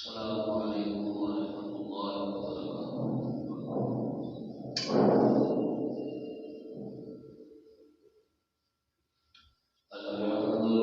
السلام علیکم ورحمۃ اللہ وبرکاتہ۔ الحمد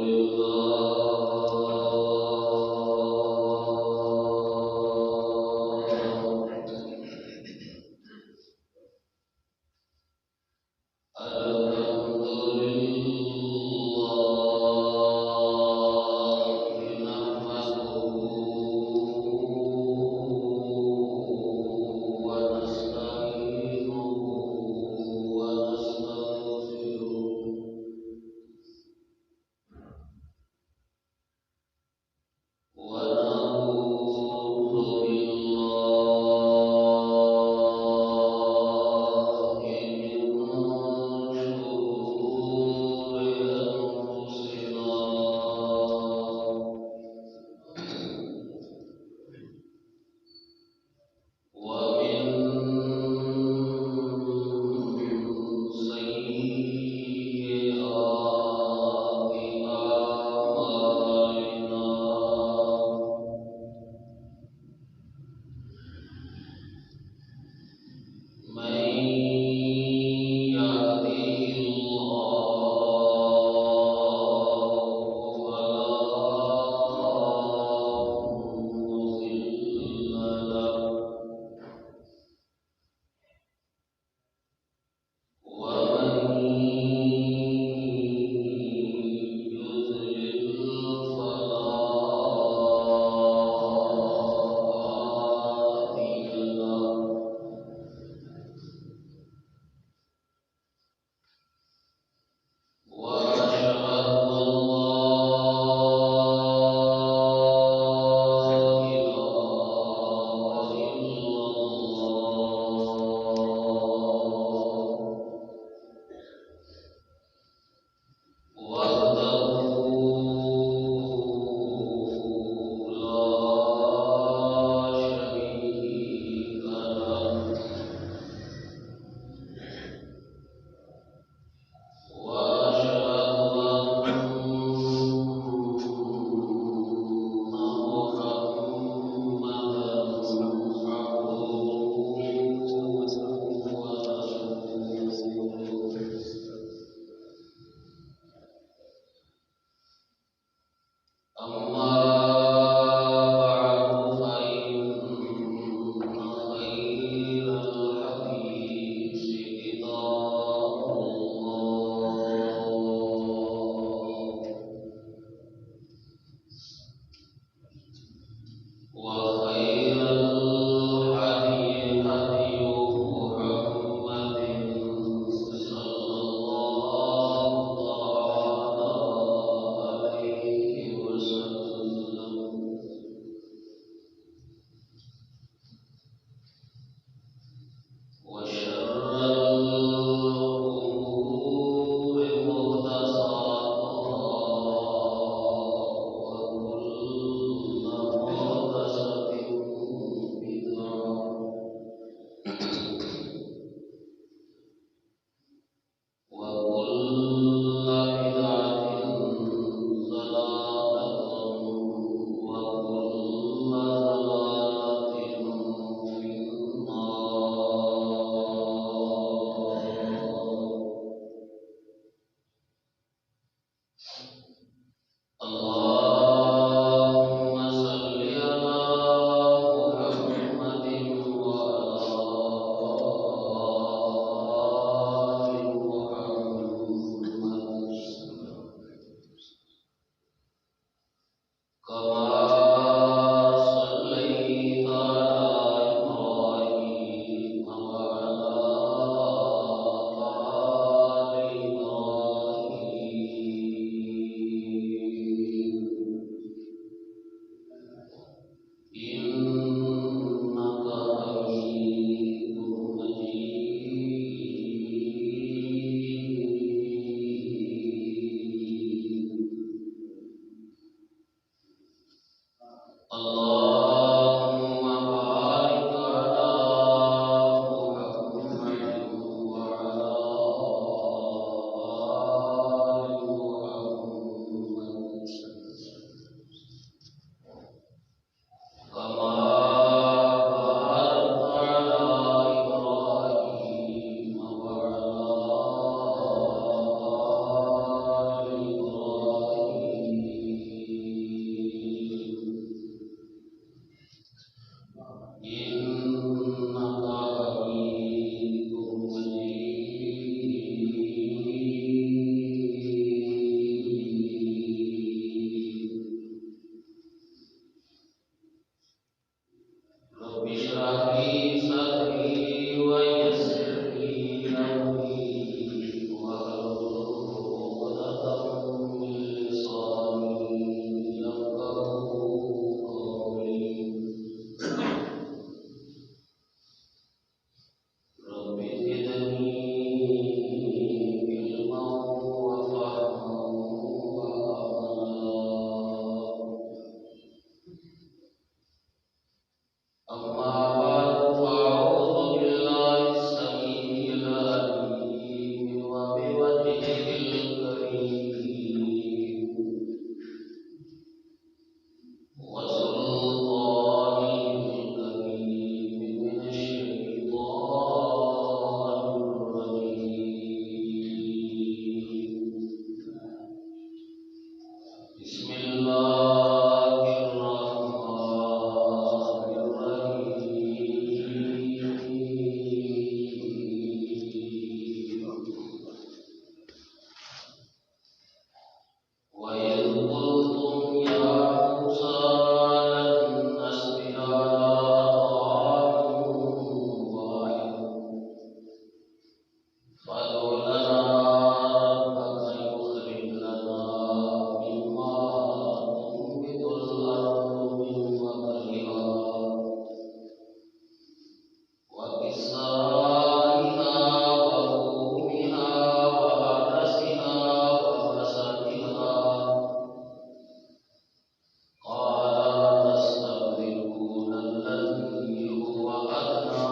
اشرح لي صدري ويسر لي أمري واحلل عقدة من لساني يفقهوا قولي رب زدني علما وفهما وعملا. أما بعد فأعوذ بالله السميع العليم وبوجهه الكريم وسلطانه الكريم من الشيطان الرجيم. بسم الله الرحمن الرحيم. وإذ قلتم يا موسى لن نصبر على طعام واحد فادع لنا ربك يخرج لنا مما تنبت الأرض من بقلها وكسائها وفومها وعدسها وبصلها. قال تستبدلون الذي هو أدنى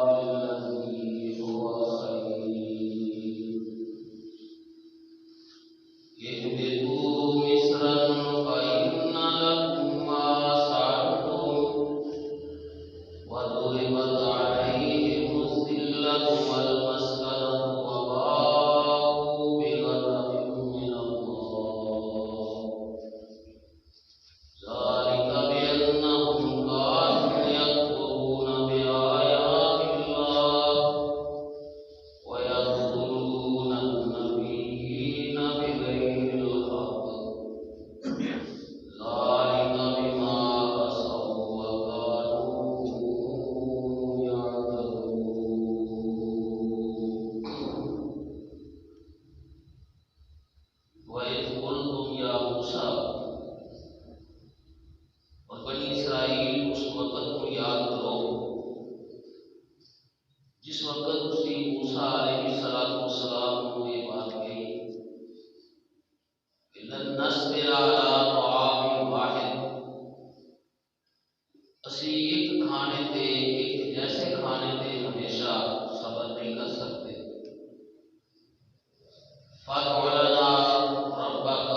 بالذي هو خير. اهبطوا مصرا فإن لكم ما سألتم وضربت عليهم الذلة والمسكنة وباءوا بغضب من الله. ذلك بأنهم كانوا يكفرون بآيات الله ويقتلون النبيين بغير الحق. ذلك بما عصوا وكانوا يعتدون. وإذ قلتم يا موسى، اور بنی اسرائیل اس وقت کو یاد کرو جس وقت اسی موسیٰ علیہ السلام کو یہ بات کہی کہ لن نصبر علی طعام واحد، اسی ایک کھانے تے ایک جیسے کھانے تے ہمیشہ صبر نہیں کر سکتے. فادع لنا ربک،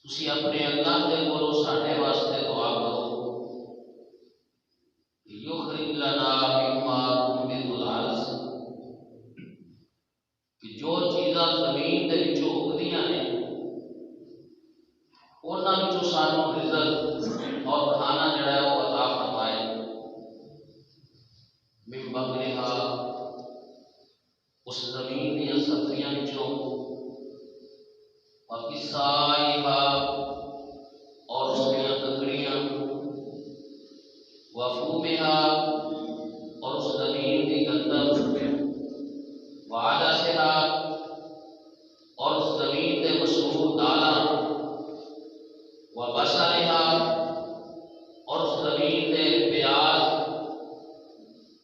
تسی اپنے اللہ دے کولوں ساڈے واسطے دعا کرو. یخرج لنا مما تنبت الارض، کہ جو چیزاں زمین دے وچوں اگدیاں نے انہاں وچوں سانوں رزق اور کھانا جڑا ہے وہ عطا فرمائے. من بقلھا، اس زمین دیاں سبزیاں وچوں، وکسائھا، اور اس دیاں ککڑیاں، وفومھا، اور اس زمین دی گندم، وعدسھا، اور اس زمین دے مشہور دالاں، وبصلھا، اور اس زمین دے پیاز.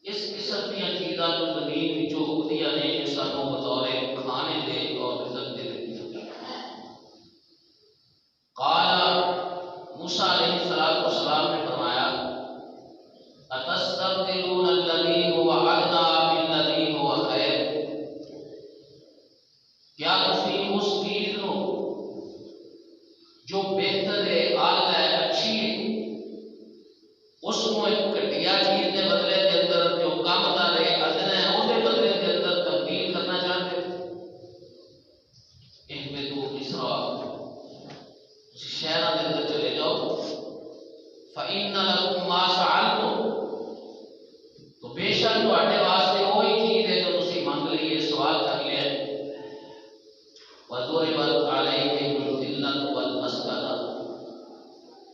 اس قسم دیا چیزاں جو زمین وچوں اگدیاں نے یہ سانوں بطور کھانے دے اور رزق دے دتیاں. قال موسیٰ علیہ السلام نے فرمایا اتستبدلون الذی هو ادنی بالذی هو خیر، کیا تسی اس چیز نو جو بہتر ہے، اعلی ہے، اچھی ہے، اس کو ایک گھٹیا چیز کے بدلے کے اندر جو کم دا رہے ادنا ہے اس کے بدلے کے اندر تبدیل کرنا چاہتے ہو؟ اہبطوا مصر، شہروں کے اندر چلے جاؤ. فإن لكم ما سألتم، تو بے شک تواڈے واسطے وہی چیز ہے جو تسی منگ لیے، سوال کر لیا. وضربت عليهم الذلة والمسكنة،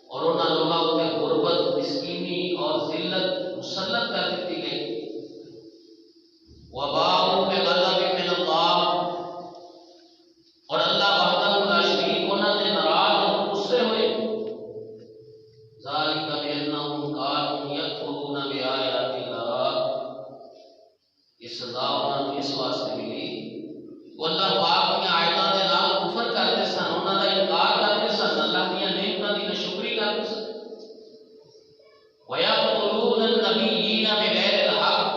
اور انہاں لوگوں تے غربت مسکینی اور ذلت مسلط کر دیتی گئی. وباؤ بغضب من اللہ، اور اللہ وحدہ لا شریک انہوں نے ناراض اور غصے ہوئے. ذالک بأنہم کانوا یکفرون بآیات اللہ، یہ سزا انہوں نے اس واسطے ملی وہ اللہ پاک کی آیتاں دے نال کفر کرتے سن، انہوں کا انکار کرتے سن، اللہ کی نعمتاں دی ناشکری کرتے سن. وَيَقْتُلُونَ النَّبِيِّينَ بِغَيْرِ الْحَقِّ،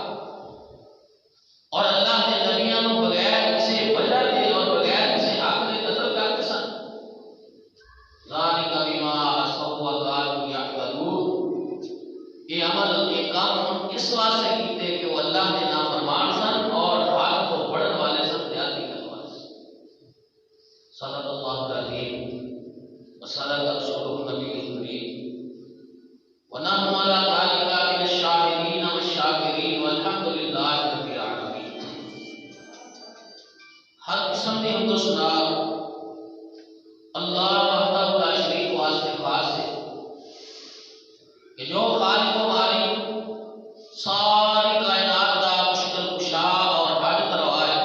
اور اللہ کے نبیوں کو بغیر کسی وجہ کے اور بغیر کسی حق کے قتل کرتے سن. ذَلِكَ بِمَا عَصَوْا وَكَانُوا يَعْتَدُونَ، یہ عمل یہ کام اس واسطے کیتے کہ وہ اللہ کے نافرمان سن اور حق کو بڑھن والے سن، زیادتی کرنے والے سن. صدق اللہ العظیم وصدق رسولہ النبی الکریم، ونحن على ذلك من الشاهدين والشاكرين والحمد لله رب العالمين. ہر قسم کی حمد و ثنا اللہ وحدہ لا شریک واسطے خاص ہے کہ جو خالق و مالک ساری کائنات کا مشکل کشا اور حاجت روا ہے.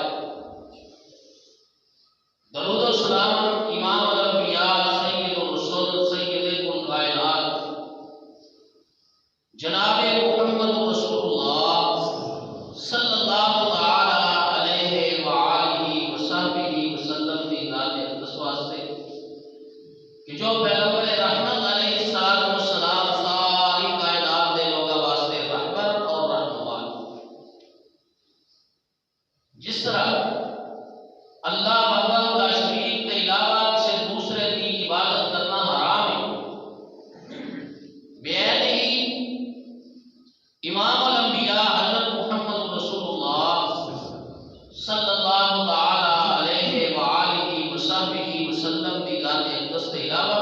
درود و سلام امام الانبیاء سید الرسل سید الکائنات جناب محمد رسول اللہ صلی اللہ تعالی علیہ وآلہ وصحبہ وسلم کی ذات اقدس واسطے کہ جو پیغمبر رحمت علیہ السلام ساری کائنات دے لوگوں واسطے رہبر اور رہنما. جس طرح اللہ وحدہ لا شریک کے علاوہ کسی دوسرے کی عبادت کرنا حرام ہے، بیعت ہی امام الانبیاء حضرت محمد رسول اللہ صلی اللہ تعالی علیہ وآلہ وصحبہ وسلم کی ذات اقدس کے علاوہ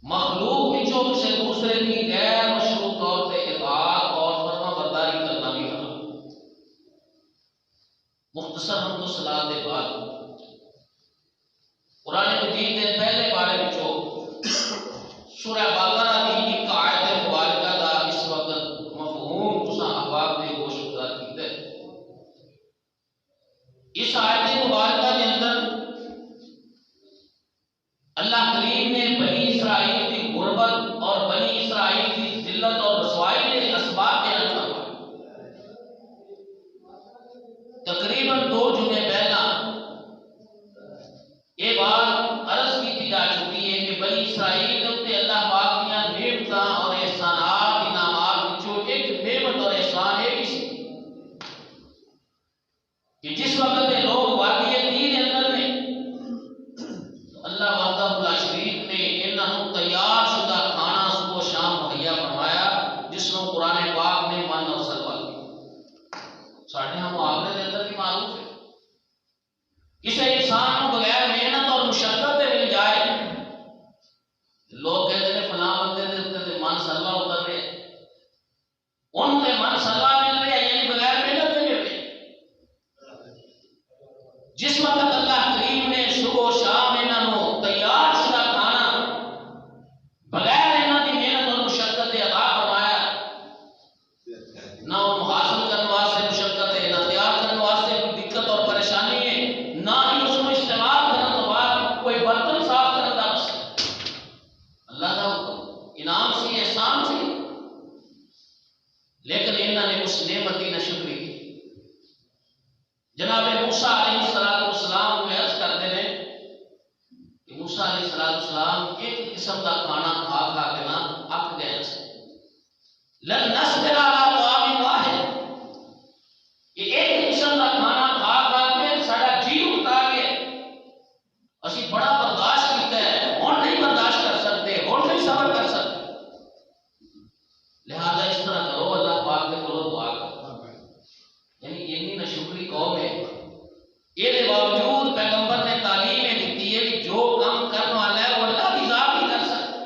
مخلوق وچوں کسی دوسرے کی غیر مشروع طور پہ اطاعت اور فرما برداری کرنا بھی حرام. مختصر حمد و ثنا کے بعد قرآن مجید کے پہلے بارے وچوں سورہ بقرہ کی ایک آیت مبارکہ دا اس وقت مفہوم تساں احباب دے گوش گزار کیتا ہے. اس آیت مبارکہ کے اندر اللہ کریم نے بنی اسرائیل کی غربت اور بنی اسرائیل کی ذلت اور رسوائی کے اسباب بیان فرمائے. تقریباً 2 جمعے پہلا یہ بات عرض کی جا چکی ہے کہ بنی اسرائیل کے اوپر اللہ پاک کی نعمتاں اور احسانات انعامات وچوں ایک نعمت اور احسان ہے کہ جس وقت لوگ وادی تیر اندر میں اللہ وحدہ لا شریک نے انہوں تیار شدہ کھانا صبح و شام مہیا فرمایا جس کو قرآن پاک نے من اور سلوا کیا. ساڑھے ہم محاورے کے اندر بھی معروف ہے کسی انسان کو بغیر محنت اور مشقت مل جائے. لوگ کہتے ہیں فلاں بندے دے اوپر من سلوا اتر رہے ان کے من سلوا مل رہے یعنی بغیر محنت کے مل رہے. جس وقت اللہ کریم نے صبح و شام انہوں تیار شدہ کھانا بغیر انہوں کی محنت اور مشقت عطا فرمایا، نہ ان حاصل کرنے واسطے مشقت ہے، نہ تیار کرنے واسطے کوئی دقت اور پریشانی ہے، نہ ہی اس کو استعمال کرنے کے بعد کوئی برتن صاف کرنے کا مسئلہ. اللہ کا انعام سی احسان سی، لیکن انہوں نے اس نعمت کی ناشکری کی. جناب موسیٰ علیہ السلام کو عرض کرتے ہیں کہ موسیٰ علیہ السلام ایک قسم کا کھانا کھا کھا کے نہ اک گئے سے. لن نصبر علی طعام واحد، یہ ایک قسم کا کھانا کھا کھا کے ساڈا جی اٹھا کے اسی بڑا برداشت کیتا ہے، ہن نہیں برداشت کر سکتے، ہن نہیں صبر کر سکتے. لہذا اس طرح کرو، اللہ پاک کے کولوں دعا کرو. یعنی اتنی ناشکری قوم ہے، یہ باوجود پیغمبر نے تعلیم دیتی ہے کہ جو کام کرنے والا ہے وہ اللہ کی ذات ہی کر سکتا ہے.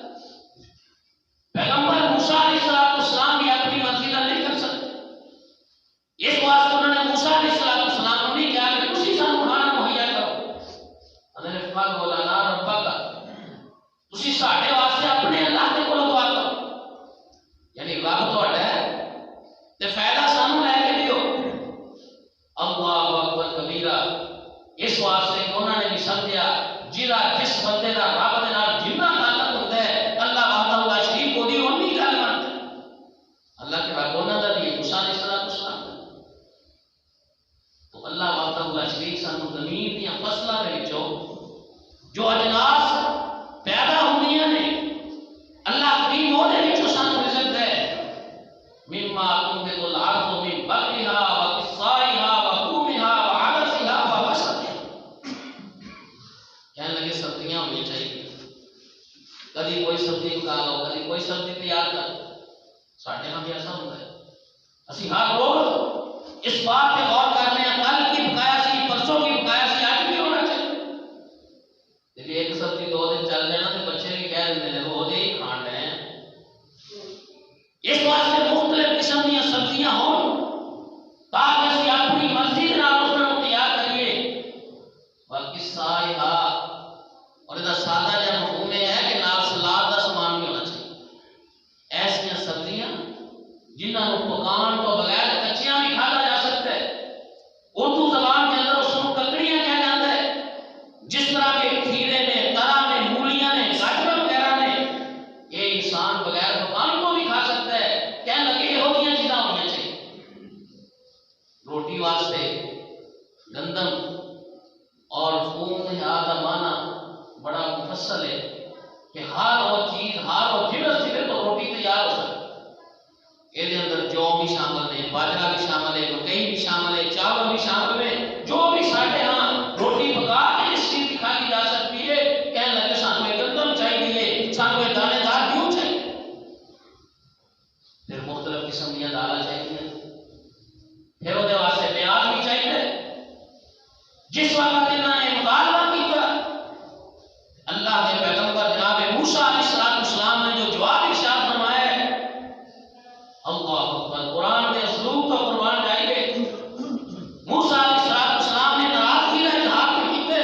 کوئی سبزی تیار کر. ساڈے ہاں بھی ایسا ہوتا ہے. اسی ہر روز اس بات پہ غور کرنے ہیں کل کی پکایا سی پرسوں کی پکایا سی آج بھی ہونا چاہیے. ایک سبزی 2 دن چل جائے نا تو بچے بھی کہہ دیتے ہیں روز ہی کھان رہے ہیں. اس واسطے مختلف قسم کی سبزیاں ہوں تاکہ اسی اپنی مرضی کے نال اس کو تیار کریے. باقی سایہ اور یہ سادہ جہاں مفہوم ہے کہ نال سلاد کا سامان بھی ہونا چاہیے. ایسا سبزیاں جنہوں کو پکان تو بغیر کچیاں بھی کھادا جا سکتا ہے. اردو زبان کے اندر اس کو ککڑیاں کہا جاتا ہے. جس طرح کے کھیرے نے ترا نے مولیاں نے گاجر وغیرہ نے یہ انسان بغیر پکان کو بھی کھا سکتا ہے. کہنے لگے یہ ہوتی چیزاں ہونی چاہیے. روٹی واسطے گندم اور فوم کا معنی بڑا مفصل ہے کہ ہر وہ چیز ہر وہ جنس سے تو روٹی تیار ہو سکتی. یہ اندر جو بھی شامل ہے باجرہ بھی شامل ہے مکئی بھی شامل ہے چاول بھی شامل ہے. جو بھی ساڈے ہاں روٹی پکا کے اس چیز کی کھائی جا سکتی ہے. کہنے لگے سانو گندم چاہیے سانو دانے دار کیوں چاہیے. پھر مختلف قسم کی دالاں چاہیے. پھر وہ واسطے پیاز بھی چاہیے. جس وقت انہوں نے مطالبہ کیا اللہ کے پیغمبر جناب موسیٰ علیہ السلام نے جو جواب ارشاد فرمایا ہے اللہ اکبر. قرآن کے اسلوب کو قربان جائیے. موسیٰ علیہ السلام نے ناراضگی کا اظہار کیتے.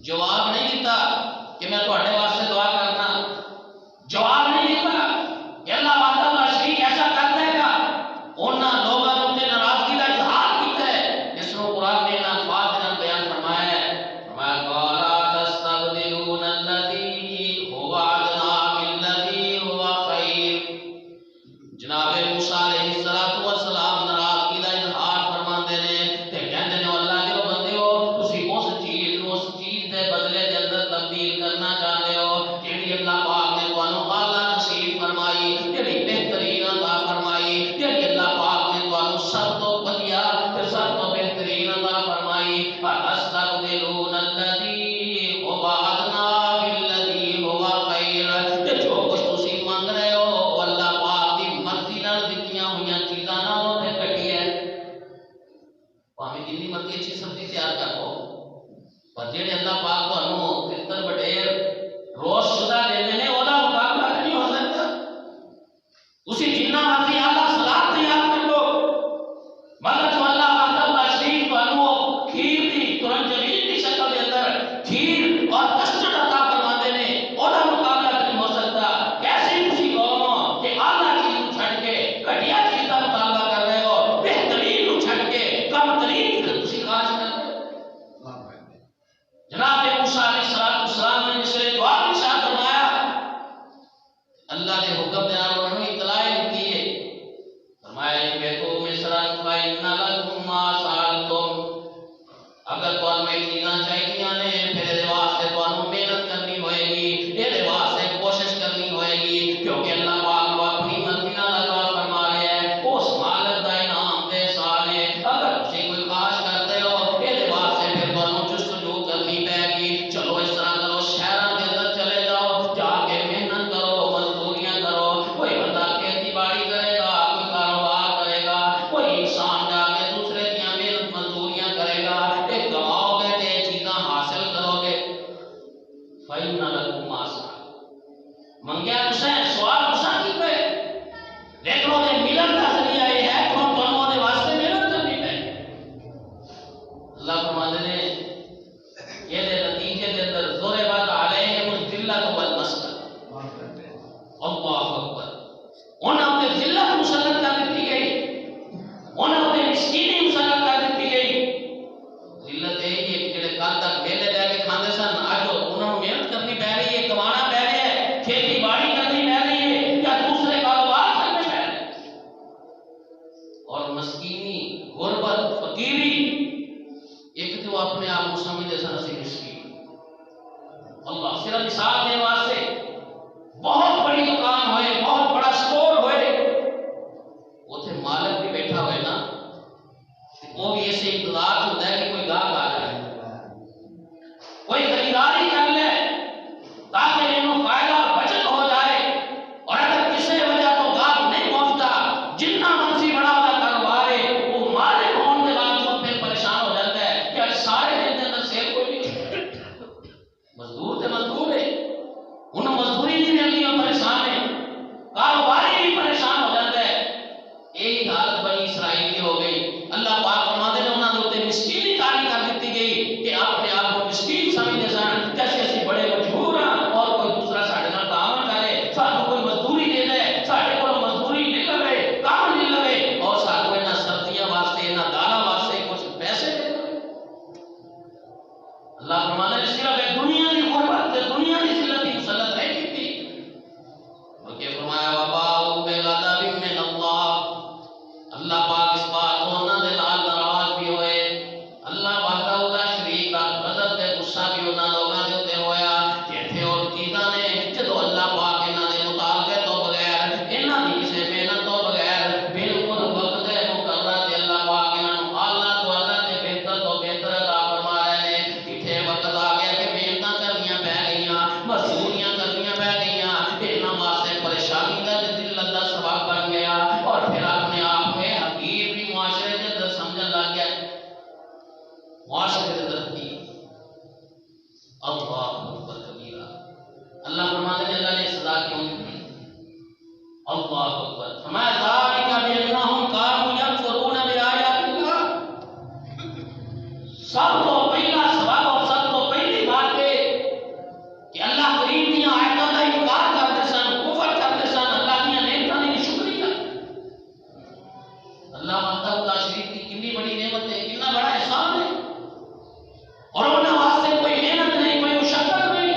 جواب نہیں دیتا کہ میں تہاڈے واسطے دعا کرنا. جواب نہیں دیتا کہ اللہ وحدہ لا شریک ایسا کر دے گا. انہاں لوگوں نے ناراضگی کا اظہار کیتا ہے جس کو قرآن نے الفاظ کے اندر بیان فرمایا ہے. فرمایا قال تستبدلون الذی هو ادنی بالذی هو خیر. جناب موسیٰ علیہ السلام ناراضگی کا اظہار فرماندے نے تے کہندے نے اللہ دے بندیو تسی اس چیز دے بدلے دے اندر تبدیل کرنا چاہتے ہو جیڑی اللہ پاک نے تانوں اعلی نصیب فرمائی جیڑی بہترین عطا فرمائی جیڑی اللہ پاک نے تانوں سب تو ودیا تے سب تو بہترین عطا فرمائی. استبدلون الذی هو ادنی بالذی هو خیر. تے جو کچھ تسی مانگ رہے ہو اللہ پاک دی مرضی نال دتیاں ہوئیاں چیزاں نہ ہوتے کٹی ہے. پاویں جتنی مرضی اچھی سبزی تیار کر لو پر جڑے اللہ پاک تانوں کتر بٹیر روز شدہ دے دینے وہ مقابلہ نہیں ہو سکتا. اسی جنہ مرضی اعلیٰ سلاد تیار کر لو مگر جو اللہ وحدہ لا شریک تانوں کھیر دی ترنجبین کی شکل کے اندر کھیر اور کسٹرڈ عطا فرماندے نے وہ مقابلہ نہیں ہو سکتا. کیسے خوشی قوم ہو کہ اعلیٰ چیز کو چھڈ کے گھٹیا چیز کا مطالبہ کر رہے ہو. بہترین کو چھڈ کے کم ترین کی خوشی خواہش کر رہے ہو. جناب موسیٰ علیہ السلام نے جسے جواب ارشاد فرمایا اللہ کے حکم دے نال انہوں نے اطلاع دی ہے. فرمایا کہ تو مصر فإن لكم ما سألتم. اگر تانوں میں چیزاں چاہیے نے پھر دے واسطے تانوں محنت کرنی ہوئے گی. دے واسطے کوشش کرنی ہوئے گی کیونکہ اللہ پاک اپنی مرضی نال عطا فرما رہے ہیں. اس مالک دا انعام دے سالے اگر تسی کوئی خواہش کرتے ہو دے واسطے پھر تانوں جستجو کرنی پے گی. چلو اس طرح کرو شہراں کے اندر چلے جاؤ جا کے محنت کرو مزدوریاں کرو. کوئی بندہ کھیتی باڑی کرے گا کوئی کاروبار کرے گا کوئی انسان جا کے دوسرے کی محنت مزدوریاں کرے گا. ایک کماؤ گے تے چیزاں حاصل کرو گے. فإن لكم ما سألتم. منگیا تسیں سوال تساں کیتے لیکن وہ ملن کا ذریعہ یہ ہے کہ تانوں دے واسطے محنت کرنی پے. اللہ فرماتے ہیں یہ دے نتیجے دے اندر ضربت علیہم الذلۃ والمسکنہ. اللہ اکبر. انہاں تے ذلت مسلط کر دی گئی. انہاں تے مسکینی مسلط کر دی گئی. ذلت ہے کہ جڑے کل تک ویلے رہ کے کھاندے سن اج انہاں نوں محنت کرنی پے رہی ہے کمانا پے رہا ہے کھیتی باڑی کرنی پے رہی ہے یا دوسرے کاروبار کرنے پے رہے ہیں. اور مسکینی غربت فقیری ایک تو اپنے آپ کو سمجھتے سن اسی مسکین. اللہ صرف مثال دینے واسطے بہت بڑی دکان ہوئے اللہ اکبر. فرمایا ذالک بانہم کانوا یکفرون بآیات اللہ. سب تو پہلا سبب اور سب تو پہلی بات ہے کہ اللہ کریم دیاں آیتاں دا انکار کرتے سن، کفر کرتے سن، اللہ دیاں نعمتاں دی شکری کرتے. اللہ وحدہ لا شریک کی کتنی بڑی نعمت ہے، کتنا بڑا احسان ہے، اور انہاں واسطے کوئی محنت نہیں، کوئی مشقت نہیں،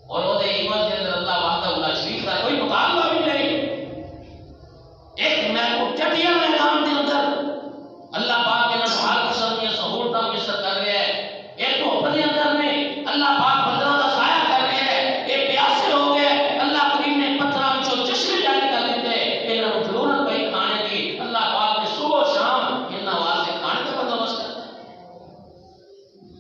اور وہ دے عوض دے اندر اللہ وحدہ لا شریک کا کوئی مطالبہ بھی نہیں. ایک محبوب چٹیا میدان دے اندر اللہ پاک نے ہر قسم کی سہولتاں میسر کر رہے ہیں. ایک تو اپنے اندر میں اللہ پاک بدلہ دا سایہ کر رہے ہیں. ایک پیاسے ہو گئے، اللہ کریم نے پتھراں وچوں چشمے جاری کر دیتے، انہاں نوں ضرورت پئی کھانے دی، اللہ پاک نے صبح و شام انہاں واسطے کھانے کا بندوبست کرتا ہے.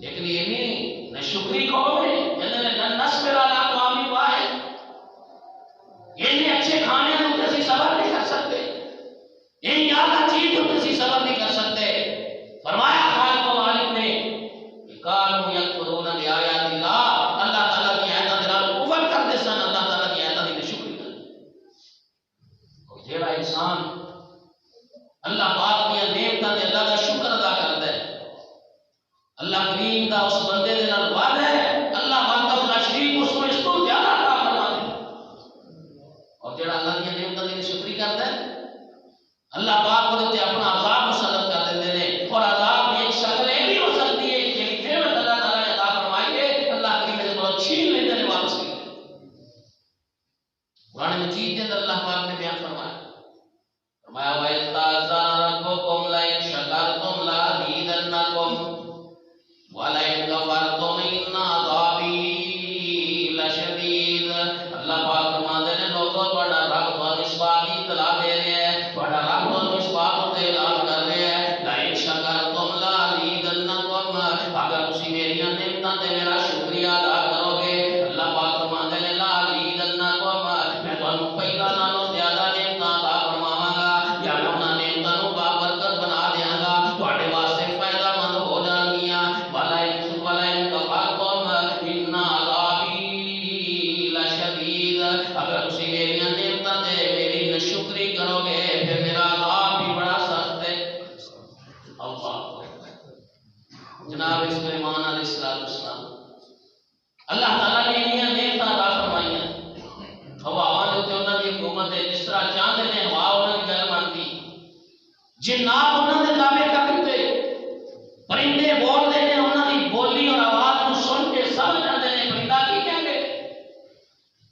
لیکن یہ نہیں نہ شکری قوم ہے، انہوں نے نصبر علی طعام واحد، یہ اچھے کھانے ہیں تو اسی صبر نہیں کر سکتے، یہ اعلیٰ چیز تو اسی صبر نہیں کر سکتے. فرمایا خالق و مالک نے کہ کانوا یکفرون بآیات اللہ، اللہ تعالیٰ کی آیتاں دے نال کفر کرتے سن، اللہ تعالیٰ کی آیتاں دی ناشکری کرتے. اور جیڑا انسان اللہ پاک کی نعمتاں دے اللہ دا شکر ادا کرتا ہے، اللہ کریم دا اس بندے دے نال وعدہ ہے اللہ وحدہ لا شریک اس کو اس کو زیادہ عطا فرما دے. اور جڑا اللہ کی نعمتاں دی شکری کرتا ہے اللہ پاک وہ تے اپنا عذاب مسلط کر دیندے نے. اور عذاب کی ایک شکل یہ بھی ہو سکتی ہے کہ نعمت اللہ تعالیٰ نے عطا فرمائی ہے اللہ کریم نے کو چھین لیتے ہیں، واپس کر دیتے ہیں. قرآن مجید کے اندر اللہ پاک نے بیان فرمایا وَإِذْ تَأَذَّنَ رَبُّكُمْ لَئِن شَكَرْتُمْ لَأَزِيدَنَّكُمْ وَلَئِن كَفَرْتُمْ إِنَّ عَذَابِي لَشَدِيدٌ. اللہ پاک فرماتے ہیں لوگوں تہاڈا رب تانوں اس بات کی اطلاع دے رہے ہیں، تہاڈا رب تانوں اس بات تے اعلان کر رہے ہیں لَئِن شَكَرْتُمْ لَأَزِيدَنَّكُمْ، اگر تسی میری نعمتاں تے میرا شکریہ ادا کرو گے، اللہ پاک فرماتے ہیں لَأَزِيدَنَّكُمْ، میں تانوں پہلا نالوں زیادہ نعمتاں عطا فرماواں گا، یا میں انہاں نعمتاں نوں بابرکت بنا دیاں گا، تہاڈے واسطے فائدہ مند ہو جان گیاں. وَلَئِن كَفَرْتُمْ إِنَّ عَذَابِي لَشَدِيدٌ، اگر تسی میری نعمتاں تے میری ناشکری کرو گے پھر میرا عذاب بھی بڑا سخت ہے. اللہ جناب سلیمان علیہ السلام اللہ تعالیٰ نے انہاں نعمتاں عطا فرمائیاں. ہواواں دے تے انہاں دی حکومت ہے، جس طرح چاہندے نے ہوا انہاں دی گل منتی، جنات انہاں دے تابع کر دتے، پرندے بولتے ہیں انہاں دی بولی اور آواز کو سن کے سمجھ جاندے نے پرندہ کی کہندے.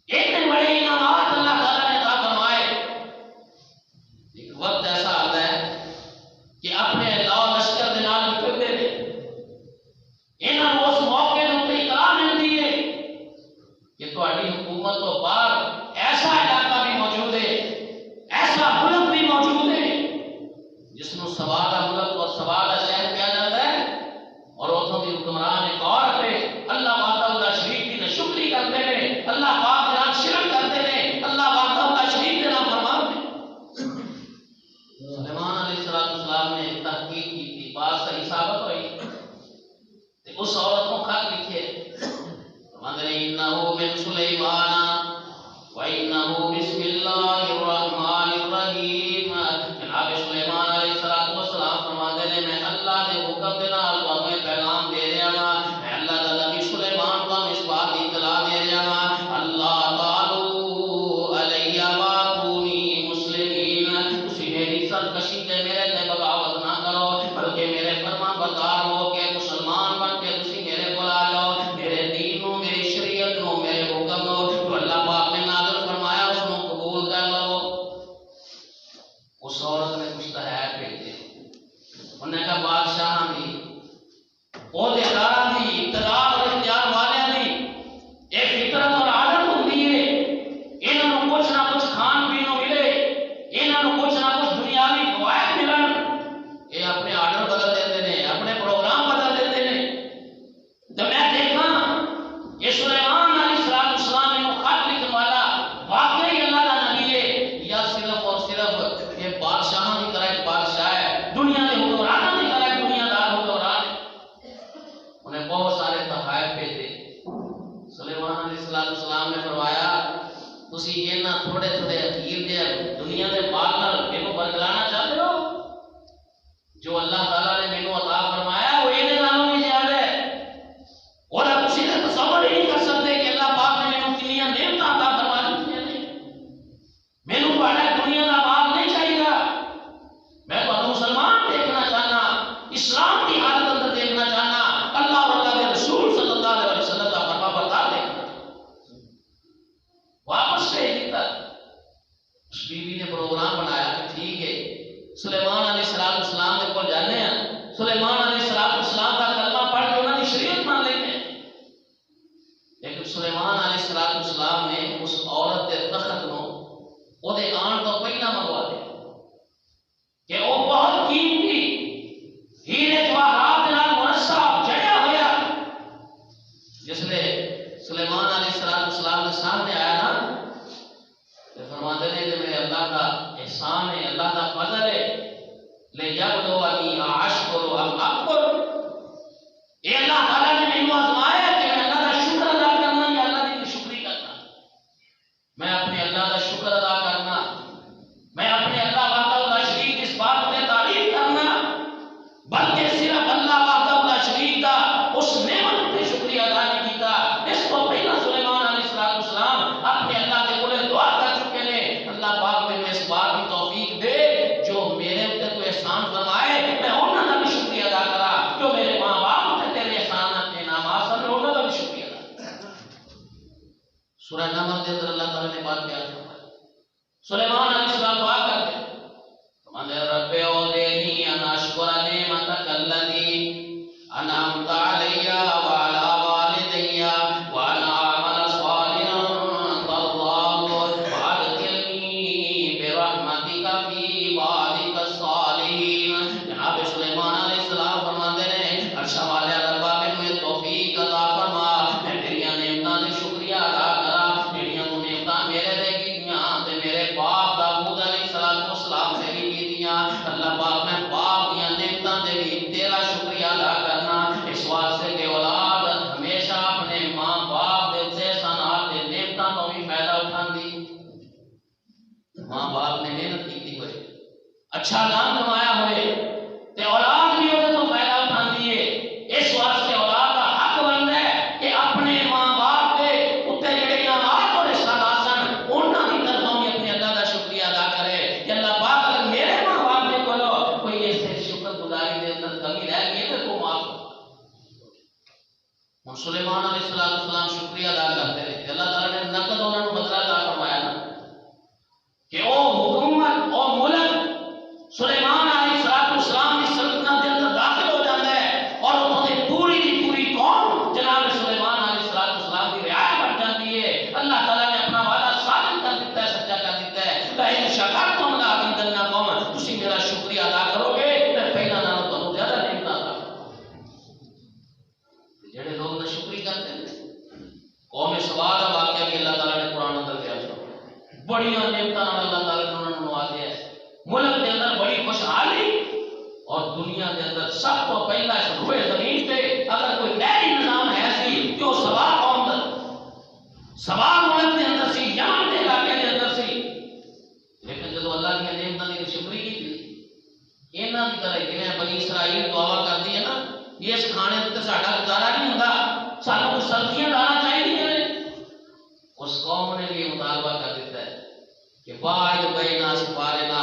اتنے بڑے انعامات اللہ تعالیٰ نے عطا فرمائے. ایک وقت ایسا آتا ہے کہ اپنے لاؤ لشکر دے نال نکلتے ہیں، انہاں نوں اس موقع دے اوپر اطلاع ملتی ہے کہ تہاڈی حکومت تو باہر ایسا علاقہ بھی موجود ہے، ایسا ملک بھی موجود ہے جس نوں سبا دا ملک اور سبا دا شہر کہا جاتا ہے، اور اتوں کی حکمران ایک عورت ہے. اللہ وحدہ لا شریک کی ناشکری کرتے ہیں، اللہ پاک کے نام شرک کرتے ہیں، اللہ وحدہ لا شریک کے نام فرمان ہیں. سلیمان علیہ السلام نے تحقیق کی تھی، بات صحیح ثابت ہوئی، اس عورت کو خط لکھے إِنَّهُ مِن سُلَيْمَانَ وَإِنَّهُ بِسْمِ اللَّهِ الرَّحْمَنِ الرَّحِيمِ. جناب سلیمان علیہ السلام فرماتے ہیں میں اللہ کے حکم کے نال تمہیں پیغام دے رہا ہاں، میں اللہ دا نبی سلیمان کو اس بات کی اطلاع دے رہا ہاں اللہ تعالی علیہ واتونی مسلمین، تسی میری سرکشی تے میرے تے بغاوت نہ کرو بلکہ میرے فرمان بردار ہو کے مسلمان بن کے تسی میرے کو آ جاؤ، میرے دین نو، میری شریعت نو، میرے حکم نو جو اللہ پاک نے نازل فرمایا اس نو قبول کر تسی اینا تھوڑے تھوڑے حقیر دے دنیا دے مال نال مینوں بدلانا چاہتے ہو؟ جو اللہ تعالیٰ نے مینوں عطا فرمایا وہ یہ نالوں بھی زیادہ ہے، اور تسی نے تصور ہی نہیں کر سکتے کہ اللہ پاک نے مینوں کنیاں نعمتاں عطا فرما دیتیاں نے۔ مینوں تہاڈا دنیا دا مال نہیں چاہیے، میں تہانوں مسلمان دیکھنا چاہنا، اسلام کی حالت اندر دیکھنا چاہنا، اللہ اور اللہ کے رسول صلی اللہ علیہ وسلم کا فرما بردار دیکھنا۔ واپس سے اس بیوی نے پروگرام بنایا کہ ٹھیک ہے سلیمان علیہ السلام کے کول جانے ہیں، سلیمان علیہ السلام کا کلمہ پڑھ کے انہوں نے شریعت مان لیتے ہیں۔ لیکن سلیمان علیہ السلام نے اس عورت کے تخت نو وہ دے آن تو پہلا منگوا دیا کہ وہ بہت قیمتی ہیرے جواہرات نال مرصع جڑیا ہوا، جس نے سلیمان علیہ السلام کے سامنے آیا نا فرماتے ہیں کہ میرے اللہ کا احسان ہے، اللہ کا فضل ہے، لے یبلونی اشکر ام اکفر، اے اللہ تعالیٰ نے مینوں آزمایا کہ میں اللہ کا شکر ادا کرنا یا اللہ کی ناشکری کرنا۔ میں اپنے اللہ کا شکر ادا کرنا، میں اپنے اللہ وحدہ لا شریک اس بات میں تعریف کرنا، بلکہ صرف اللہ وحدہ لا شریک کا اس نعمت پہ شکریہ ادا نہیں کیتا۔ اس کو پہلا سلیمان علیہ السلام اپنے اللہ کے بولے دعا کر چکے نے، اللہ پاک میں اس بات کی توفیق دے جو میرے اوپر کوئی احسان فرمائے میں انہوں کا بھی شکریہ ادا کرا، جو میرے ماں باپ نے تیرے احسانات کے انعامات سے میں انہوں کا بھی شکریہ ادا کرا۔ سورہ نمل کے اندر اللہ تعالیٰ نے بات کیا فرمایا، سلیمان علیہ السلام دعا کرتے فرماتے رب اوزعنی ان اشکر نعمتک التی انعمت علی وعلی والدی وان اعمل صالحا ترضاه وادخلنی برحمتک فی عبادک الصالحین۔ جناب سلیمان علیہ السلام فرماتے ہیں عرش والے ربا میں توفیق عطا فرما، میں تیری نعمتاں دا شکریہ ادا کرا، جڑیاں تو نعمتاں میرے دے کیتیاں تے میرے باپ داؤد علیہ السلام سے بھی کیتیاں، اللہ پاک میں باپ دیاں نعمتاں دے بھی تیرا شکریہ ادا کرنا، اس واسطے کہ اولاد ہمیشہ اپنے ماں باپ دے تے احسانات تے نعمتاں تو بھی فائدہ اٹھاندی۔ ماں باپ نے محنت کی ہوئے، اچھا نام کمایا ہوئے تے اولاد بھی وہ تو فائدہ اٹھاندی ہے، اس واسطے اولاد کا حق بنتا ہے کہ اپنے ماں باپ کے اوتے جڑے انعامات اور احسانات سن انہاں دی طرفوں بھی اپنے اللہ کا شکریہ ادا کرے کہ اللہ پاک اگر میرے ماں باپ دے کولو کوئی ایسے شکر گزاری دے اندر کمی رہ گئی ہے تو معاف کرو۔ سلیمان علیہ السلام شکریہ ادا کرتے رہے کہ اللہ تعالیٰ نے نقد انہوں نے بدلہ عطا فرمایا نا کہ او حکومت او ملک سلیمان علیہ السلام کی سلطنت کے اندر داخل ہو جاتا ہے اور انہوں نے پوری کی پوری قوم جناب سلیمان علیہ السلام کی رعایت بن جاتی ہے۔ اللہ تعالیٰ نے اپنا وعدہ ثابت کر دیتا ہے، سچا کر دیتا ہے، لئن شکرتم لأزیدنکم، تسی میرا شکریہ ادا کرو گے میں پہلا نالوں تانوں زیادہ نعمت عطا کروں گا۔ جڑے لوگ ناشکری کرتے ہیں قوم سبا کا واقعہ بھی اللہ تعالیٰ نے قرآن اندر بیان فرمایا، بڑی نعمتاں اللہ تعالیٰ نے انہوں نے نوازیا ہے، ملک کے اندر بڑی خوشحالی، اور دنیا کے اندر سب کو پہلا روئے زمین پہ اگر کوئی نئی نظام ہے سی جو سبا قوم دا سبا ملک کے اندر سی، یمن کے علاقے کے اندر سی، لیکن جب اللہ کی نعمتاں کی شکری کی تھی انہاں کی طرح جنہیں بنی اسرائیل دعا کر دی ہے نا یہ اس کھانے تے ساڈا گزارا نہیں ہوندا، سانوں کچھ سبزیاں دانا چاہیے، اس قوم نے بھی مطالبہ کر دیتا ہے کہ باعد بینا سپارنا،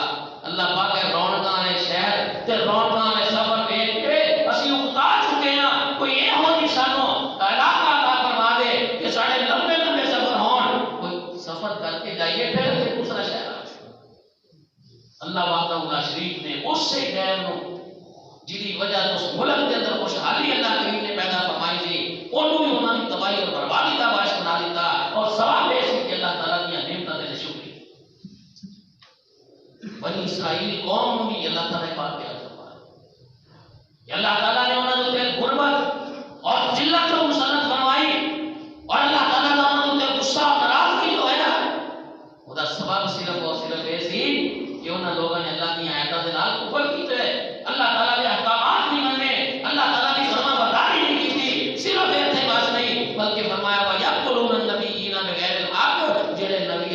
اللہ پاک ہے رونقاں نے شہر تے رونقاں نے سفر دیکھ کے اسی اکتا چکے ہیں، کوئی یہ ہو نہیں سانوں علاقہ عطا فرما دے کہ ساڑے لمبے لمبے سفر ہون، کوئی سفر کر کے جائیے پھر دوسرا شہر آ اللہ وحدہ لا شریک نے اس سے غیر نو جی وجہ تو اس ملک کے اندر خوشحالی اللہ کریم نے پیدا فرمائی تھی انہوں بھی انہوں نے تباہی اور بربادی کا باعث بنا دیتا اور سوال ایسی کہ اللہ تعالیٰ کی نعمتوں سے شکریہ۔ بنی اسرائیل قوم بھی اللہ تعالیٰ نے بات بیان فرمایا کہ اللہ تعالیٰ نے انہوں نے غربت اور ذلت کو مسلط بنوائی اور اللہ تعالیٰ نے انہوں نے غصہ اور ناراضگی جو ہے نا وہ سبب صرف اور صرف ایسی کہ انہوں لوگوں نے اللہ کی آیاتوں کے نال کفر کیتے، اللہ تعالیٰ کے احکامات نہیں ماننے، اللہ تعالیٰ کی فرما برداری نہیں کی تھی، صرف ایسے بس نہیں بلکہ فرمایا وَيَقْتُلُونَ النَّبِيِّينَ بِغَيْرِ الْحَقِّ، جڑے نبی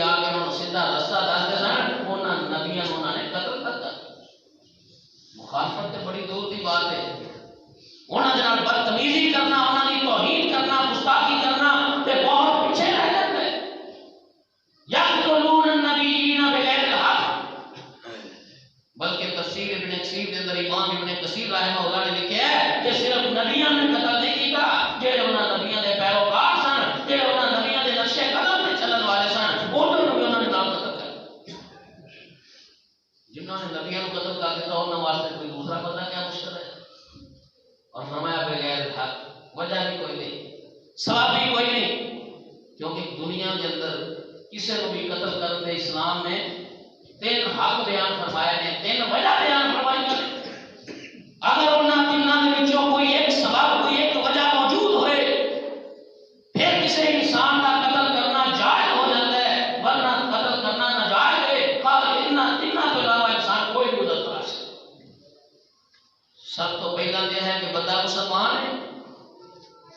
تفسیر کے اندر امام ابن کثیر رحمہ اللہ نے لکھا ہے کہ صرف نبیوں نے قتل نہیں کیتا، جڑے انہاں نبیوں دے پیروکار سن، جڑے انہاں نبیوں دے نقشے قدم تے چلن والے سن، انہاں نوں بھی انہاں نے نال قتل کر جنہوں نے نبیوں کو قتل کر دیتا انہاں واسطے کوئی دوسرا بندہ کیا مشکل ہے؟ اور فرمایا بغیر حق وجہ بھی کوئی نہیں، سبب بھی کوئی نہیں، کیونکہ دنیا کے اندر کسی کو بھی قتل کرنے اسلام نے تین حق بیان فرمائے نے، تین وجہ بیان فرمائی نے۔ اگر انہاں تینوں کے وچوں کوئی ایک سبب کوئی ایک وجہ موجود ہوئے پھر کسی انسان کا قتل کرنا جائز ہو جاتا ہے، ورنہ قتل کرنا ناجائز ہے۔ خالی انہاں تینوں کے علاوہ انسان کوئی بھی مدد کرا سکتا۔ سب تو پہلا یہ ہے کہ بندہ مسلمان ہے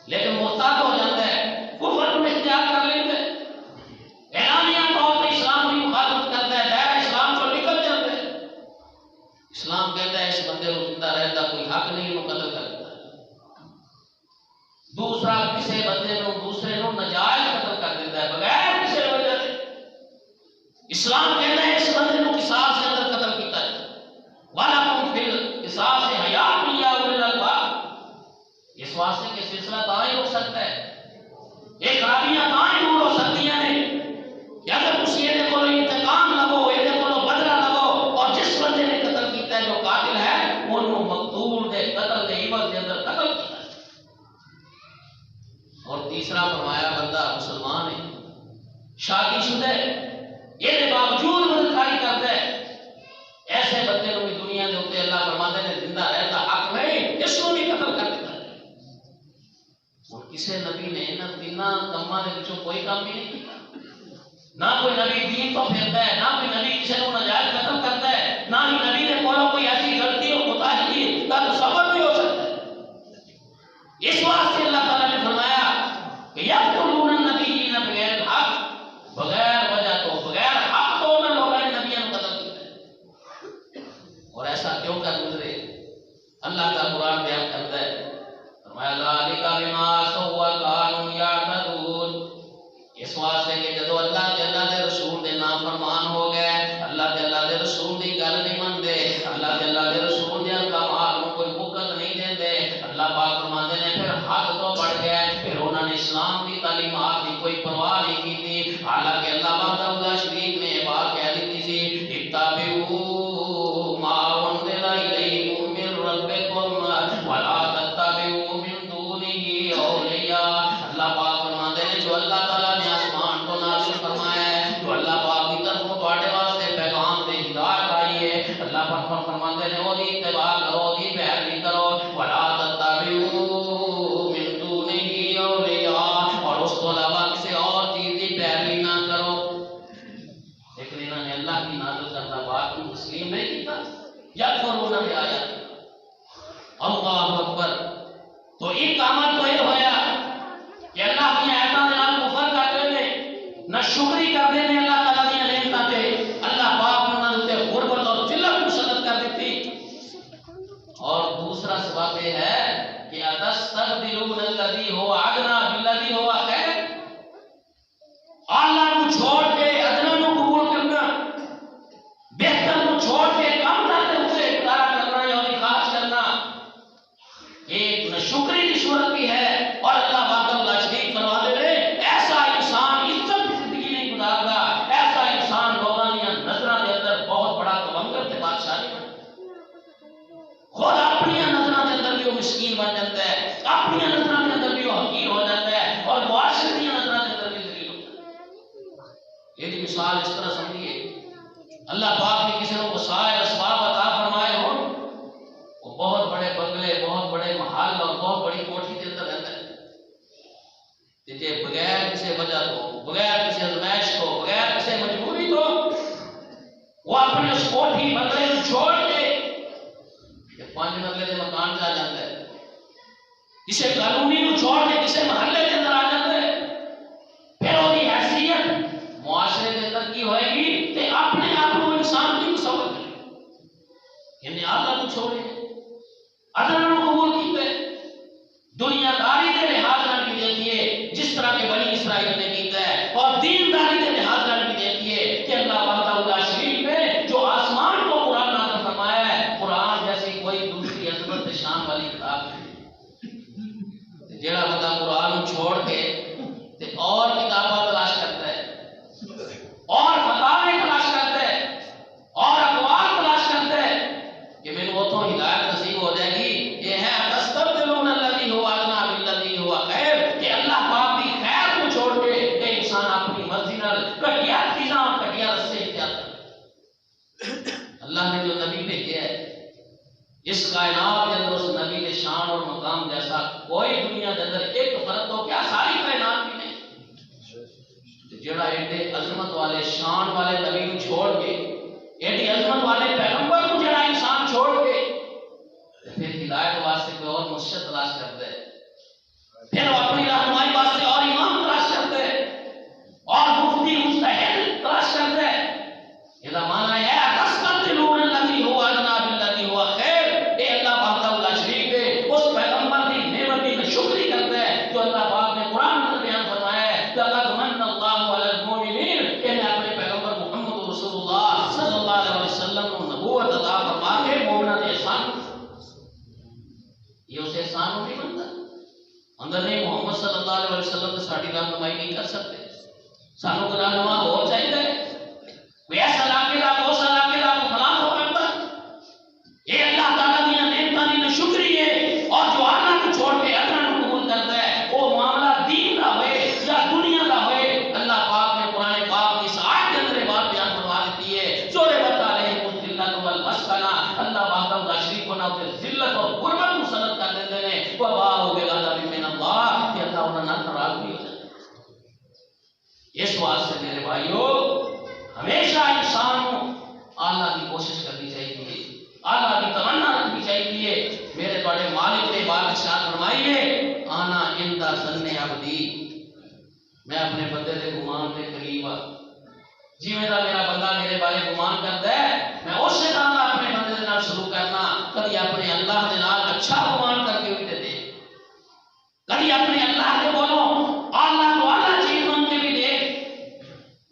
لیکن مرتد ہو جاتا ہے، کفر کو اختیار کر لیتا ہے، اعلانیہ طور پر اسلام کی مخالفت کرتا ہے، دائرہ اسلام کو نکل جاتا ہے، اسلام کہتا ہے اس بندے کو زندہ رہنے کا کوئی حق نہیں، وہ قتل کر دیتا ہے۔ دوسرا کسی بندے کو دوسرے کو ناجائز قتل کر دیتا ہے بغیر کسی وجہ سے، اسلام کہتا ہے اس بندے کو قصاص کے اندر قتل کیتا ہے، وَلَكُمْ فِي الْقِصَاصِ حَيَاةٌ يَا أُولِي الْأَلْبَابِ۔ اس واسطے کہ سلسلہ تاں ہی ہو سکتا ہے، ایک خرابیاں تاں ہی دور ہو سکتی ہیں کہ اگر کسی یہ کو انتقام لگو، یہ کو بدلہ لگو، اور جس بندے نے قتل کیتا ہے جو قاتل ہے انہوں مقتول دے قتل دے عوض کے اندر قتل کیتا ہے۔ اور تیسرا فرمایا بندہ مسلمان ہے، شادی شدہ ہے، یہ باوجود مددگاری کرتا ہے، ایسے بندے کو بھی دنیا کے اوپر اللہ فرماتے ہیں زندہ رہتا حق نہیں، اس کو بھی قتل کر دیتا ہے۔ اور کسی نبی نے نہ تینوں کاماں دے وچوں کوئی کام بھی نہیں کیتا، نہ کوئی نبی دین تو پھرتا ہے، نہ کوئی نبی کسی کو ناجائز قتل کرتا ہے، نہ ہی نبی نے کولوں کوئی ایسی غلطی اور کوتاہی کا تصور بھی ہو سکتا ہے۔ اس واسطے اللہ تعالیٰ نے فرمایا کہ یقتلون النبیین بغیر حق، بغیر وجہ تو بغیر حق تو انہوں لوگوں نے نبیوں کو قتل کیا ہے۔ اور ایسا کیوں کر گزرے؟ اللہ کا قرآن بیان کرتا ہے، فرمایا ذالک بما عصوا وکانوا یعتدون، اس واسطے کہ جدو اللہ دے رسول دے نافرمان ہو گئے، اللہ دے رسول دی گل نہیں مندے، اللہ دے رسول دے احکامات کو کوئی مکت نہیں دیندے، اللہ پاک فرماتے ہیں پھر حد تو بڑھ گئے، پھر انہوں نے اسلام کی تعلیمات کی کوئی پرواہ نہیں کی تھی، حالانکہ اللہ وحدہ شریف نے بات کہہ دی تھی اتبعوا ما انزل الیکم من ربکم ولا تتبعوا من دونہ اولیاء۔ اللہ پاک فرماتے ہیں جو اللہ تعالیٰ نے آسمان کو نازل فرمایا ہے، جو اللہ پاک کی طرف تواڈے واسطے پیغام دے ہدایت آئی ہے، اللہ پاک فرماتے ہیں وہ دی اتباع کرو، دی پیروی کرو، ولا تتبعوا من دونہ اولیاء، اور اس کو علاوہ کسی اور چیز کی پیروی نہ کرو۔ لیکن انہوں نے اللہ کی نازل کردہ بات کو تسلیم نہیں کیتا، یکفرون بآیات اللہ اکبر۔ تو ایک عمل تو یہ ہویا کہ اللہ کی آیاتاں دے نال کفر کرتے نے، نہ شکری کرتے نے اللہ تعالیٰ دی نعمتاں تے، اللہ پاک نے انہاں تے غربت اور ذلت مسلط کر دیتی۔ اور دوسرا سبب یہ ہے کہ اتستبدلون الذی هو ادنی بالذی هو خیر، اللہ کو چھوڑ کے ادنا کو قبول کرنا، بہتر کو چھوڑ کے کم کرتے اسے اختیار کرنا یا انہیں خاص کرنا، ایک ناشکری کی صورت بھی ہے۔ اور اللہ پاک اللہ شریف فرماتے ہیں ایسا انسان عزت کی زندگی نہیں گزارتا، ایسا انسان لوگوں کی نظروں کے اندر بہت بڑا کلنگر تے بادشاہ نہیں بنتا، خود اپنی نظروں کے اندر بھی وہ مسکین بن جاتا ہے، اپنی نظروں کے اندر بھی وہ حقیر ہو جاتا ہے، اور معاشرے کی نظروں کے اندر بھی ذلیل ہوتا ہے۔ یہ مثال اس طرح سمجھیے، اللہ پاک نے کسی کو وسائل اسباب عطا فرمائے ہوں، وہ بہت بڑے بنگلے، بہت بڑے محل اور بہت بڑی کوٹھی کے اندر رہتا ہے، کہ بغیر کسی وجہ تو، بغیر کسی ازمائش کو، بغیر کسی مجبوری تو وہ اپنے اس کوٹھی بنگلے کو چھوڑ کے 5 مرلے کے مکان سے آ جاتا ہے، کسی کالونی کو چھوڑ کے کسی محلے کے اندر آ جاتا ہے، پھر وہ حیثیت معاشرے کے اندر کی ہوئے گی کہ اپنے آپ کو انسان کی تصور کرے، یعنی اللہ کو چھوڑے، ادنا کو قبول کیتے، دنیا داری کے لحاظ نال بھی دیکھیے جس طرح کے بنی اسرائیل نے کیتا ہے، اور دینداری کے لحاظ نال بھی دیکھیے کہ اللہ وحدہ لا شریک نے جو آسمان کو قرآن نازل فرمایا ہے، قرآن چیزاں اور کٹیا رسے اختیار کر. اللہ نے جو نبی بھیجے ہے اس کائنات کے اندر اس نبی کے شان اور مقام جیسا کوئی دنیا کے اندر ایک فرد تو کیا ساری کائنات بھی نہیں. جڑا ایڈے عظمت والے شان والے نبی کو چھوڑ کے ایڈی عظمت والے پیغمبر کو جڑا انسان چھوڑ کے پھر ہدایت واسطے کوئی اور مرشد تلاش کرتا ہے، پھر وہ اپنی رہنمائی واسطے اور امام تلاش کرتے ہیں اور مفتی مجتہد تلاش کرتے ہیں. یہ معنی ہے تستبدلون الذی هو ادنی بالذی هو خیر. اے اللہ وحدہ لا شریک ہے اس پیغمبر کی نعمت کی شکری کرتے ہیں جو اللہ پاک نے قرآن میں بیان فرمایا ہے لقد من اللہ علی المؤمنین کہ میں اپنے پیغمبر محمد رسول اللہ صلی اللہ علیہ وسلم کو نبوت عطا فرما کے مومنوں کے احسان. یہ اسے احسان نہیں بنتا اندر نہیں. محمد صلی اللہ علیہ وسلم تو ساری رہنمائی نہیں کر سکتے. سانوں کو رہنما ہو چاہیے کوئی ایسا علاقے کا وہ علاقے کا فلاں ہو کرتا. یہ اللہ تعالیٰ کی نعمتوں کی شکری ہے. اور جو اللہ کو چھوڑ کے ادنا کو قبول کرتا ہے وہ معاملہ دین کا ہوئے یا دنیا کا ہوئے اللہ پاک نے قرآن پاک کی اس آیت کے اندر بات بیان فرما دیتی ہے ضربت علیہم الذلۃ والمسکنہ. اللہ وحدہ لا شریک کو نہ ذلت اور غربت مسلط کر دیتے ہیں. وباء بغضب من اللہ کہ اللہ انہیں ناراض بھی ہو جاتا ہے. اس واسطے میرے بھائیو ہمیشہ انسان کو اللہ کی کوشش کرنی چاہیے، اللہ کی تمنا رکھنی چاہیے. میرے بڑے مالک نے بات ارشاد فرمائی ہے آنا عند ظن عبدی. میں اپنے بندے کے گمان کے قریب جی میرا بندہ میرے بارے گمان کرتا ہے میں اس سے طرح اپنے بندے کے نال شروع کرنا. کبھی اپنے اللہ کے نال اچھا گمان کر کے بھی دے دے، کبھی اپنے اللہ کے بولو اللہ تو اللہ چیز بن کے بھی دے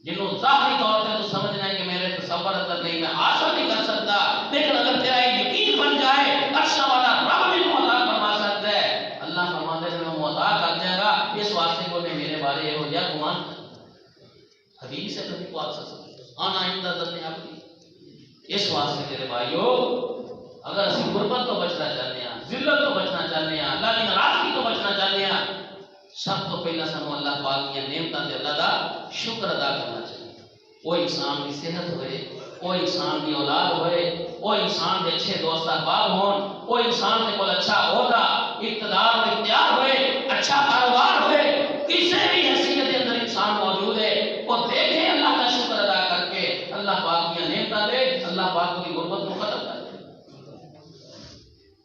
جنہوں ظاہری طور پہ تو سمجھنا ہے کہ میرے تصور اندر نہیں، میں حاصل نہیں کر سکتا. لیکن اگر تیرا یقین بن جائے عرشہ والا رب بھی عطا فرما سکتا ہے. اللہ فرماتے ہیں وہ عطا کر دے گا. اس واسطے کو نے میرے بارے یہ ہو گیا گمان حدیث ہے کبھی کو آپ سکتا آنا عند ظن عبدی. اس واسطے میرے بھائیو اگر اسی غربت تو بچنا چاہتے ہیں، ذلت تو بچنا چاہتے ہیں، اللہ کی ناراضگی تو بچنا چاہتے ہیں، سب تو پہلا سانو اللہ پاک کی نعمتوں سے اللہ کا شکر ادا کرنا چاہیے. وہ انسان کی صحت ہوئے، وہ انسان کی اولاد ہوئے، وہ انسان کے اچھے دوست احباب ہون، وہ انسان کے کول اچھا عہدہ اقتدار اور اختیار ہوئے، اچھا کاروبار ہوئے، کسی بھی حیثیت کے اندر انسان موجود ہے وہ دیکھے اللہ کا شکر ادا کر کے اللہ پاک کی نعمتیں دے. اللہ پاک کی غربت کو ختم کر دے،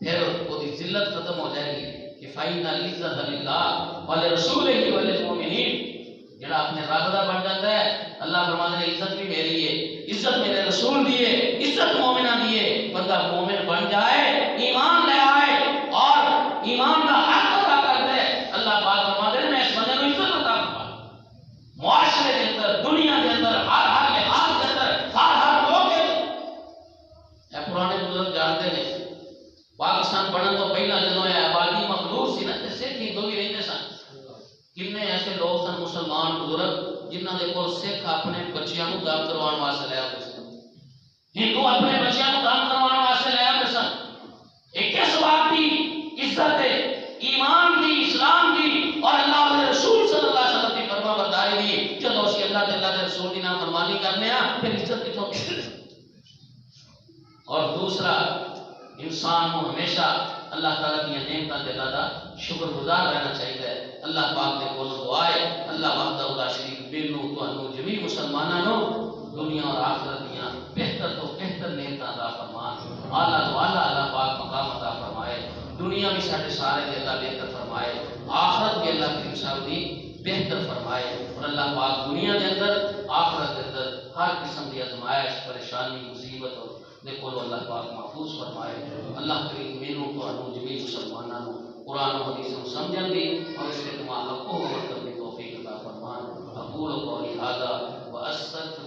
پھر وہ ذلت ختم ہو جائے گی. کہ فَإِنَّ الْعِزَّةَ لِلَّهِ وَلِرَسُولِهِ وَلِلْمُؤْمِنِينَ. جڑا اپنے رب دا بن جاتا ہے اللہ فرماتے ہیں عزت بھی میری ہے، عزت میرے رسول دی ہے، عزت مومنہ دی ہے. بندہ مومن بن جائے، ایمان لے آئے اور ایمان کا حق ادا کر دے اللہ پاک فرماتے ہیں میں اس بندے کو عزت عطا کروں. معاشرے کے اندر دنیا کے اندر ہر لحاظ کے اندر ہر لوگ کے پرانے بزرگ جانتے ہیں پاکستان بنن تو پہلا جدوں آبادی مخلوق سی نا سکھ ہندو بھی رہتے سن. کتنے ایسے لوگ سن مسلمان بزرگ جنہاں دے کول سکھ اپنے بچیاں کو دام کروان واسطے لے آتے سن، ہندو اپنے بچیاں کو دام کروان واسطے لے آتے سن. ایک کس بات کی عزت ہے ایمان دی اسلام دی اور اللہ کے رسول صلی اللہ علیہ وسلم کی فرما برداری دی. جدوں اسی اللہ کے رسول کی نافرمانی کرنے ہاں پھر عزت کتوں. اور دوسرا انسان کو ہمیشہ اللہ تعالیٰ کی نعمتوں سے اللہ کا شکر گزار رہنا چاہیے. اللہ پاک نے کول دعا ہے اللہ وحدہ لا شریک مینوں تانوں جمی مسلمانوں دنیا اور آخرت دیاں بہتر تو بہتر نعمتاں عطا فرما. اعلیٰ تو اعلیٰ اللہ پاک مقام عطا فرمائے. دنیا بھی سارے سارے دے اللہ بہتر فرمائے، آخرت بھی اللہ کی صاحب دی بہتر فرمائے. اور اللہ پاک دنیا کے اندر آخرت کے اندر ہر قسم کی آزمائش پریشانی مصیبت اور دیکھو اللہ پاک محفوظ فرمائے. اللہ کریم مینوں تو انو جمی مسلمانوں قرآن و حدیث کو سمجھن دی اور اس کے تمام حقوق و کرنے توفیق عطا فرمان. اقول قولی ھذا واستغفر